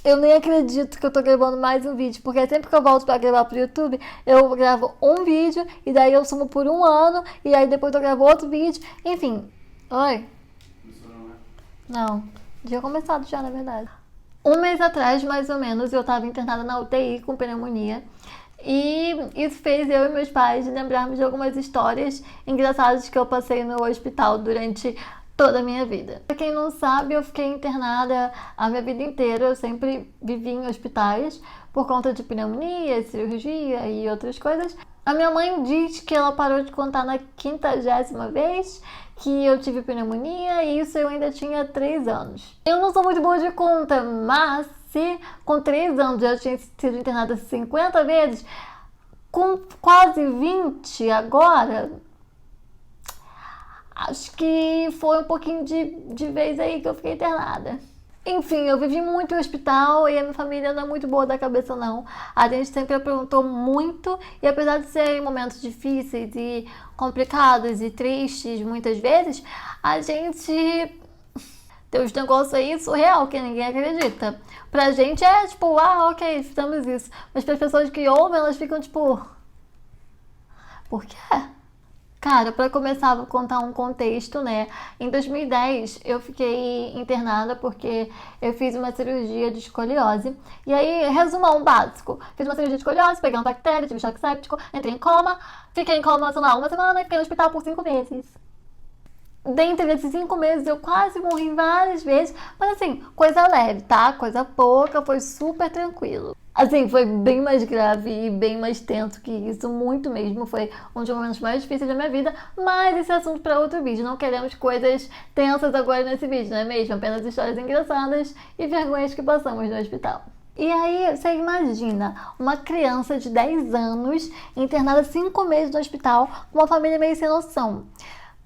Eu nem acredito que eu tô gravando mais um vídeo, porque sempre que eu volto pra gravar pro YouTube, eu gravo um vídeo, e daí eu sumo por um ano, e aí depois eu gravo outro vídeo, enfim. Oi? Não, tinha começado já, na verdade. Um mês atrás, mais ou menos, eu tava internada na UTI com pneumonia. E isso fez eu e meus pais lembrarmos de algumas histórias engraçadas que eu passei no hospital durante toda a minha vida. Pra quem não sabe, eu fiquei internada a minha vida inteira. Eu sempre vivi em hospitais por conta de pneumonia, cirurgia e outras coisas. A minha mãe diz que ela parou de contar na 50ª vez que eu tive pneumonia, e isso eu ainda tinha 3 anos. Eu não sou muito boa de conta, mas se com 3 anos eu tinha sido internada 50 vezes, com quase 20 agora, acho que foi um pouquinho de vez aí que eu fiquei internada. Enfim, eu vivi muito em hospital e a minha família não é muito boa da cabeça, não. A gente sempre aprontou muito, e apesar de serem momentos difíceis e complicados e tristes muitas vezes, a gente tem uns negócios aí surreal que ninguém acredita. Pra gente é tipo, ah, ok, fizemos isso. Mas para as pessoas que ouvem, elas ficam tipo, por quê? Cara, para começar, vou contar um contexto, né? Em 2010, eu fiquei internada porque eu fiz uma cirurgia de escoliose. E aí, resumão básico. Fiz uma cirurgia de escoliose, peguei uma bactéria, tive choque séptico, entrei em coma. Fiquei em coma, sei lá, uma semana e fiquei no hospital por 5 meses. Dentre esses 5 meses, eu quase morri várias vezes. Mas assim, coisa leve, tá? Coisa pouca, foi super tranquilo. Assim, foi bem mais grave e bem mais tenso que isso, muito mesmo. Foi um dos momentos mais difíceis da minha vida, mas esse é assunto para outro vídeo. Não queremos coisas tensas agora nesse vídeo, não é mesmo? Apenas histórias engraçadas e vergonhas que passamos no hospital. E aí, você imagina uma criança de 10 anos internada 5 meses no hospital com uma família meio sem noção.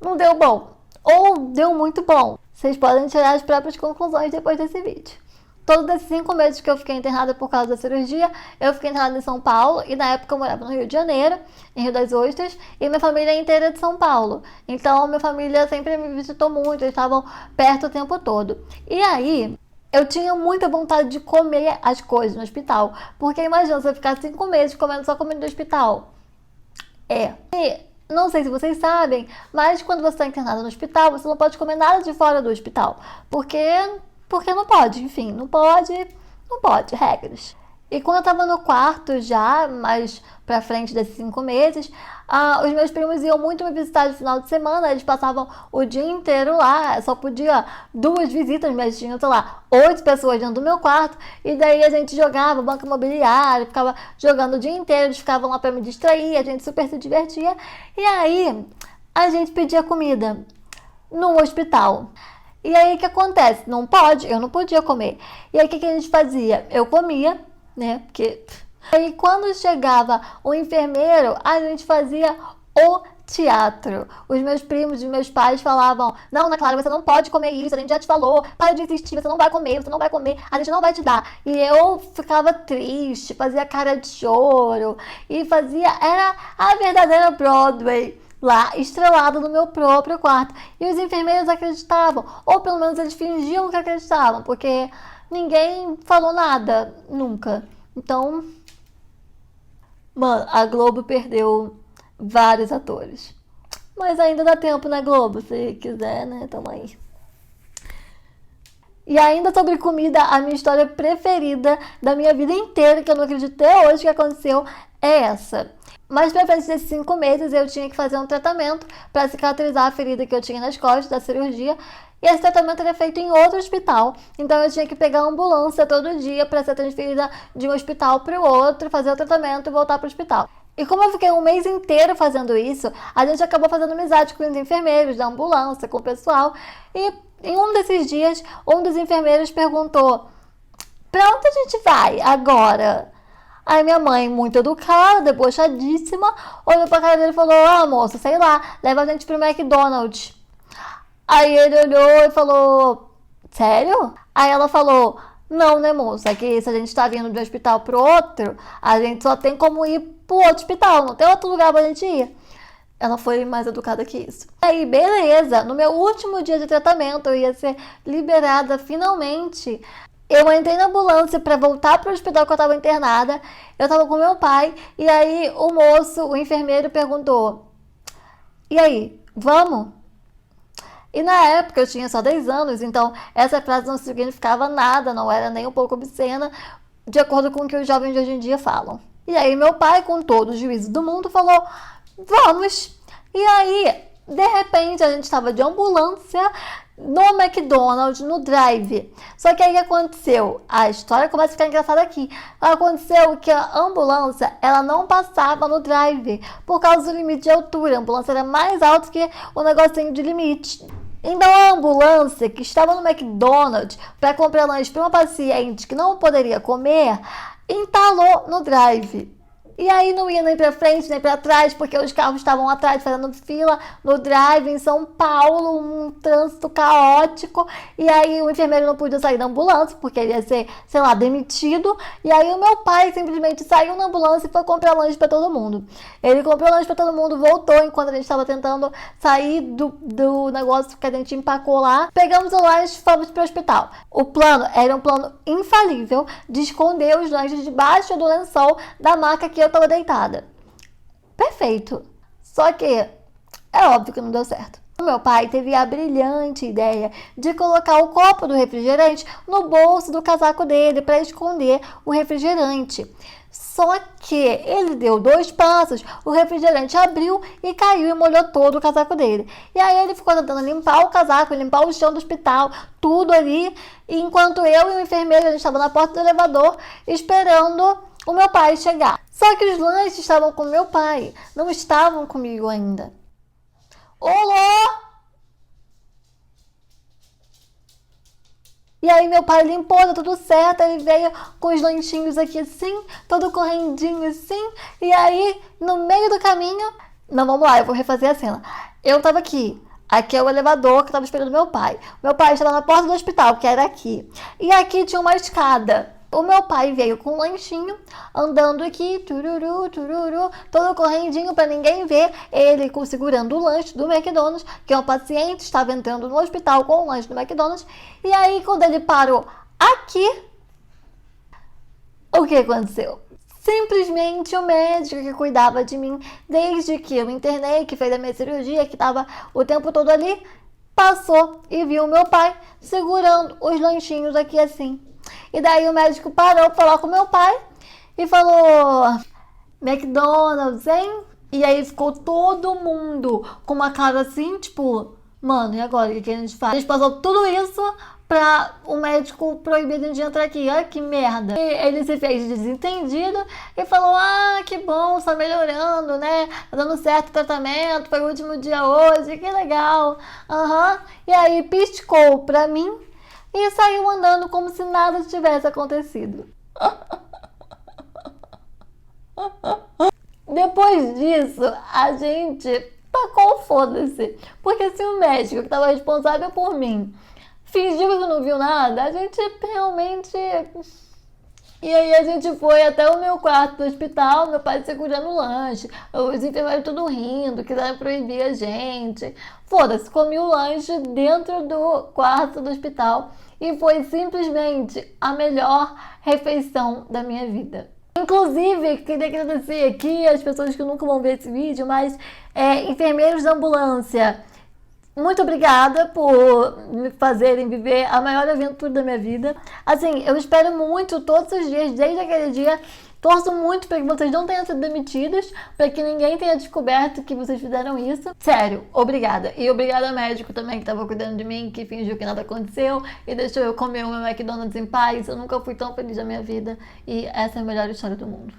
Não deu bom, ou deu muito bom. Vocês podem tirar as próprias conclusões depois desse vídeo. Todos esses 5 meses que eu fiquei internada por causa da cirurgia, eu fiquei internada em São Paulo, e na época eu morava no Rio de Janeiro, em Rio das Ostras, e minha família é inteira de São Paulo. Então, minha família sempre me visitou muito, eles estavam perto o tempo todo. E aí, eu tinha muita vontade de comer as coisas no hospital, porque imagina você ficar 5 meses comendo só comida do hospital. E não sei se vocês sabem, mas quando você está internado no hospital, você não pode comer nada de fora do hospital, porque não pode, enfim, não pode, regras. E quando eu tava no quarto já, mais pra frente desses 5 meses, os meus primos iam muito me visitar de final de semana, eles passavam o dia inteiro lá, só podia 2 visitas, mas tinha, sei lá, 8 pessoas dentro do meu quarto, e daí a gente jogava banco imobiliário, ficava jogando o dia inteiro, eles ficavam lá pra me distrair, a gente super se divertia, e aí a gente pedia comida no hospital. E aí o que acontece? Não pode, eu não podia comer. E aí o que a gente fazia? Eu comia, né? Porque aí quando chegava o enfermeiro, a gente fazia o teatro. Os meus primos e meus pais falavam: não, Ana Clara, você não pode comer isso, a gente já te falou, para de insistir, você não vai comer, a gente não vai te dar. E eu ficava triste, fazia cara de choro, e era a verdadeira Broadway lá, estrelado no meu próprio quarto. E os enfermeiros acreditavam, ou pelo menos eles fingiam que acreditavam, porque ninguém falou nada, nunca. Então, mano, a Globo perdeu vários atores. Mas ainda dá tempo na Globo, se quiser, né? Tamo aí. E ainda sobre comida, a minha história preferida da minha vida inteira, que eu não acredito até hoje que aconteceu, é essa. Mais pra frente desses 5 meses, eu tinha que fazer um tratamento para cicatrizar a ferida que eu tinha nas costas da cirurgia. E esse tratamento era feito em outro hospital. Então eu tinha que pegar a ambulância todo dia para ser transferida de um hospital para o outro, fazer o tratamento e voltar para o hospital. E como eu fiquei um mês inteiro fazendo isso, a gente acabou fazendo amizade com os enfermeiros da ambulância, com o pessoal. E em um desses dias, um dos enfermeiros perguntou: pra onde a gente vai agora? Aí minha mãe, muito educada, debochadíssima, olhou pra cara dele e falou: ah, moça, sei lá, leva a gente pro McDonald's. Aí ele olhou e falou: sério? Aí ela falou: não, né, moça, é que se a gente tá vindo de um hospital pro outro, a gente só tem como ir pro outro hospital, não tem outro lugar pra gente ir. Ela foi mais educada que isso. Aí, beleza, no meu último dia de tratamento, eu ia ser liberada finalmente. Eu entrei na ambulância para voltar para o hospital que eu estava internada. Eu estava com meu pai. E aí o moço, o enfermeiro, perguntou: E aí, vamos? E na época eu tinha só 10 anos, então essa frase não significava nada, não era nem um pouco obscena, de acordo com o que os jovens de hoje em dia falam. E aí meu pai, com todo o juízo do mundo, falou: Vamos! E aí, de repente, a gente estava de ambulância no McDonald's, no drive. Só que aí o que aconteceu? A história começa a ficar engraçada aqui. Aconteceu que a ambulância, ela não passava no drive por causa do limite de altura. A ambulância era mais alta que o negocinho de limite. Então a ambulância que estava no McDonald's para comprar lanche para uma paciente que não poderia comer, entalou no drive. E aí não ia nem pra frente, nem pra trás, porque os carros estavam atrás fazendo fila no drive em São Paulo, um trânsito caótico. E aí o enfermeiro não podia sair da ambulância, porque ele ia ser, sei lá, demitido. E aí o meu pai simplesmente saiu na ambulância e foi comprar lanche pra todo mundo. Ele comprou lanche pra todo mundo, voltou enquanto a gente estava tentando sair do negócio que a gente empacou lá. Pegamos o lanche e fomos pro hospital. O plano era um plano infalível de esconder os lanches debaixo do lençol da maca que eu estava deitada. Perfeito. Só que é óbvio que não deu certo. O meu pai teve a brilhante ideia de colocar o copo do refrigerante no bolso do casaco dele para esconder o refrigerante. Só que ele deu 2 passos, o refrigerante abriu e caiu e molhou todo o casaco dele. E aí ele ficou tentando limpar o casaco, limpar o chão do hospital, tudo ali, enquanto eu e o enfermeiro, a gente estava na porta do elevador esperando o meu pai chegar. Só que os lanches estavam com meu pai, não estavam comigo ainda. Olá! E aí meu pai limpou, deu tudo certo, ele veio com os lanchinhos aqui assim, todo correndinho assim, e aí no meio do caminho, não, vamos lá, eu vou refazer a cena. Eu tava aqui é o elevador que tava esperando meu pai. Meu pai estava na porta do hospital, que era aqui. E aqui tinha uma escada. O meu pai veio com um lanchinho, andando aqui, tururu, tururu, todo correndinho para ninguém ver. Ele segurando o lanche do McDonald's, que um paciente estava entrando no hospital com o lanche do McDonald's. E aí, quando ele parou aqui, o que aconteceu? Simplesmente o médico que cuidava de mim, desde que eu me internei, que fez a minha cirurgia, que estava o tempo todo ali, passou e viu meu pai segurando os lanchinhos aqui assim. E daí o médico parou para falar com meu pai e falou: McDonald's, hein? E aí ficou todo mundo com uma cara assim, tipo, mano, e agora? O que a gente faz? A gente passou tudo isso pra o médico proibir de entrar aqui. Olha que merda. E ele se fez desentendido e falou: Ah, que bom, está melhorando, né? Tá dando certo o tratamento, foi o último dia hoje, que legal. Aham. E aí piscou pra mim e saiu andando como se nada tivesse acontecido. Depois disso, a gente tacou foda-se. Porque se o médico que estava responsável por mim fingiu que não viu nada, a gente realmente... E aí a gente foi até o meu quarto do hospital, meu pai segurando o lanche, os enfermeiros tudo rindo, quiseram proibir a gente. Foda-se, comi o lanche dentro do quarto do hospital e foi simplesmente a melhor refeição da minha vida. Inclusive, queria agradecer aqui as pessoas que nunca vão ver esse vídeo, mas enfermeiros da ambulância, muito obrigada por me fazerem viver a maior aventura da minha vida. Assim, eu espero muito todos os dias, desde aquele dia. Torço muito para que vocês não tenham sido demitidos, para que ninguém tenha descoberto que vocês fizeram isso. Sério, obrigada. E obrigada ao médico também que estava cuidando de mim, que fingiu que nada aconteceu e deixou eu comer o meu McDonald's em paz. Eu nunca fui tão feliz na minha vida e essa é a melhor história do mundo.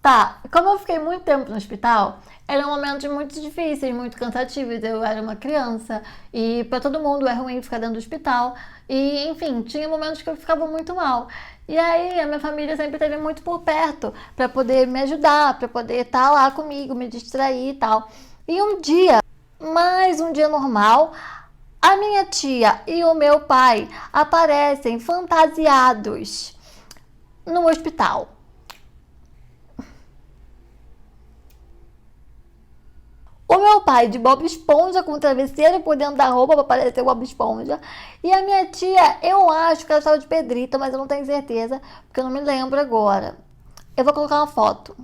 Tá, como eu fiquei muito tempo no hospital, eram momentos muito difíceis, muito cansativos. Eu era uma criança e para todo mundo é ruim ficar dentro do hospital. E, enfim, tinha momentos que eu ficava muito mal. E aí a minha família sempre esteve muito por perto para poder me ajudar, para poder estar lá comigo, me distrair e tal. E um dia, mais um dia normal, a minha tia e o meu pai aparecem fantasiados no hospital. O meu pai de Bob Esponja com travesseiro por dentro da roupa pra parecer o Bob Esponja. E a minha tia, eu acho que ela estava de Pedrita, mas eu não tenho certeza, porque eu não me lembro agora. Eu vou colocar uma foto.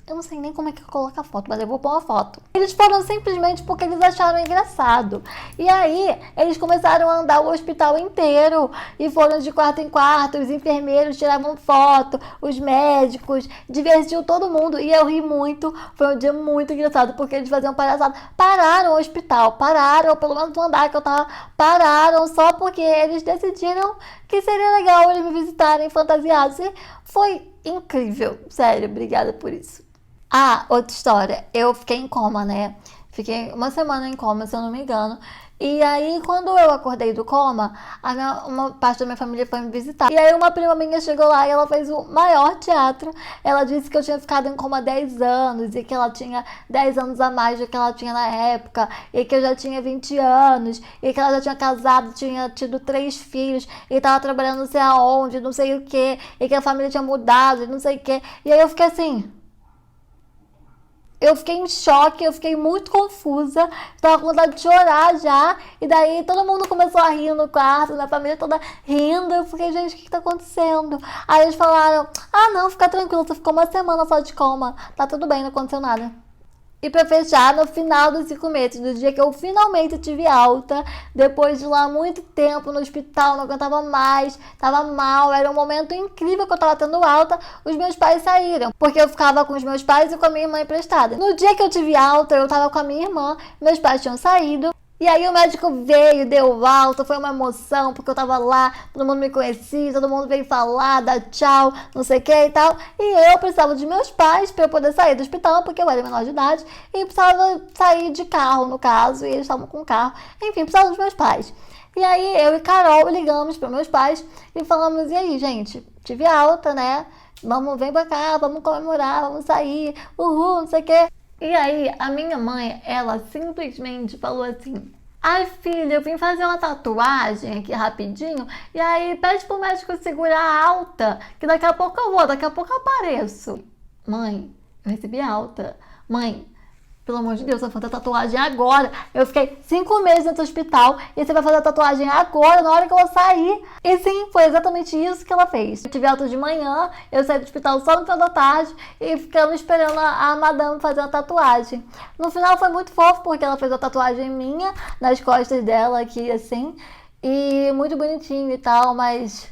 Eu não sei nem como é que coloca a foto, mas eu vou pôr uma foto. Eles foram simplesmente porque eles acharam engraçado. E aí, eles começaram a andar o hospital inteiro. E foram de quarto em quarto, os enfermeiros tiravam foto, os médicos, divertiu todo mundo. E eu ri muito, foi um dia muito engraçado, porque eles faziam palhaçada. Pararam o hospital, pararam, pelo menos no andar que eu tava, pararam só porque eles decidiram que seria legal eles me visitarem fantasiados. E foi incrível, sério, obrigada por isso. Ah, outra história. Eu fiquei em coma, né? Fiquei uma semana em coma, se eu não me engano. E aí, quando eu acordei do coma, uma parte da minha família foi me visitar. E aí, uma prima minha chegou lá e ela fez o maior teatro. Ela disse que eu tinha ficado em coma 10 anos e que ela tinha 10 anos a mais do que ela tinha na época. E que eu já tinha 20 anos. E que ela já tinha casado, tinha tido 3 filhos. E tava trabalhando não sei aonde, não sei o que. E que a família tinha mudado, não sei o que. E aí, eu fiquei assim... Eu fiquei em choque, eu fiquei muito confusa, tava com vontade de chorar já, e daí todo mundo começou a rir no quarto, minha família toda rindo, eu fiquei, gente, o que tá acontecendo? Aí eles falaram, ah não, fica tranquilo, você ficou uma semana só de coma, tá tudo bem, não aconteceu nada. E pra fechar, no final dos 5 meses, do dia que eu finalmente tive alta, depois de lá muito tempo no hospital, não aguentava mais, tava mal, era um momento incrível que eu tava tendo alta, os meus pais saíram, porque eu ficava com os meus pais e com a minha irmã emprestada. No dia que eu tive alta, eu tava com a minha irmã, meus pais tinham saído, e aí o médico veio, deu alta, foi uma emoção, porque eu tava lá, todo mundo me conhecia, todo mundo veio falar, dar tchau, não sei o que e tal. E eu precisava de meus pais para eu poder sair do hospital, porque eu era menor de idade, e precisava sair de carro, no caso, e eles estavam com carro. Enfim, precisava dos meus pais. E aí eu e Carol ligamos para meus pais e falamos, e aí, gente, tive alta, né? Vem pra cá, vamos comemorar, vamos sair, uhul, não sei o que. E aí, a minha mãe, ela simplesmente falou assim, ai filha, eu vim fazer uma tatuagem aqui rapidinho, e aí pede pro médico segurar a alta, que daqui a pouco eu vou, daqui a pouco eu apareço. Mãe, eu recebi alta. Mãe, pelo amor de Deus, eu vou fazer a tatuagem agora. Eu fiquei 5 meses no hospital e você vai fazer a tatuagem agora, na hora que eu sair. E sim, foi exatamente isso que ela fez. Eu tive alta de manhã, eu saí do hospital só no final da tarde e ficamos esperando a madame fazer a tatuagem. No final foi muito fofo, porque ela fez a tatuagem minha nas costas dela aqui, assim. E muito bonitinho e tal, mas...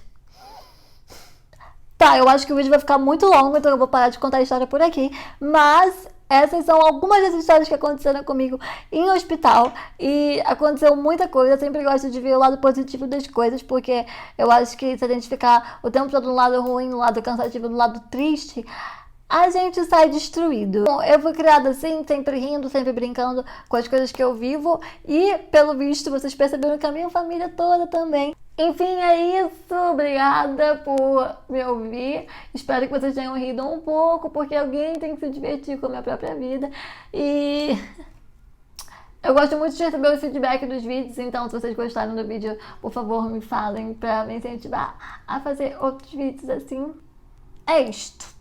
Tá, eu acho que o vídeo vai ficar muito longo, então eu vou parar de contar a história por aqui. Mas... essas são algumas das histórias que aconteceram comigo em hospital e aconteceu muita coisa. Eu sempre gosto de ver o lado positivo das coisas, porque eu acho que se a gente ficar o tempo todo no lado ruim, no lado cansativo, no lado triste, a gente sai destruído. Bom, eu fui criada assim, sempre rindo, sempre brincando com as coisas que eu vivo e, pelo visto, vocês perceberam que a minha família toda também. Enfim, é isso. Obrigada por me ouvir. Espero que vocês tenham rido um pouco, porque alguém tem que se divertir com a minha própria vida. E eu gosto muito de receber o feedback dos vídeos, então se vocês gostaram do vídeo, por favor, me falem pra me incentivar a fazer outros vídeos assim. É isto.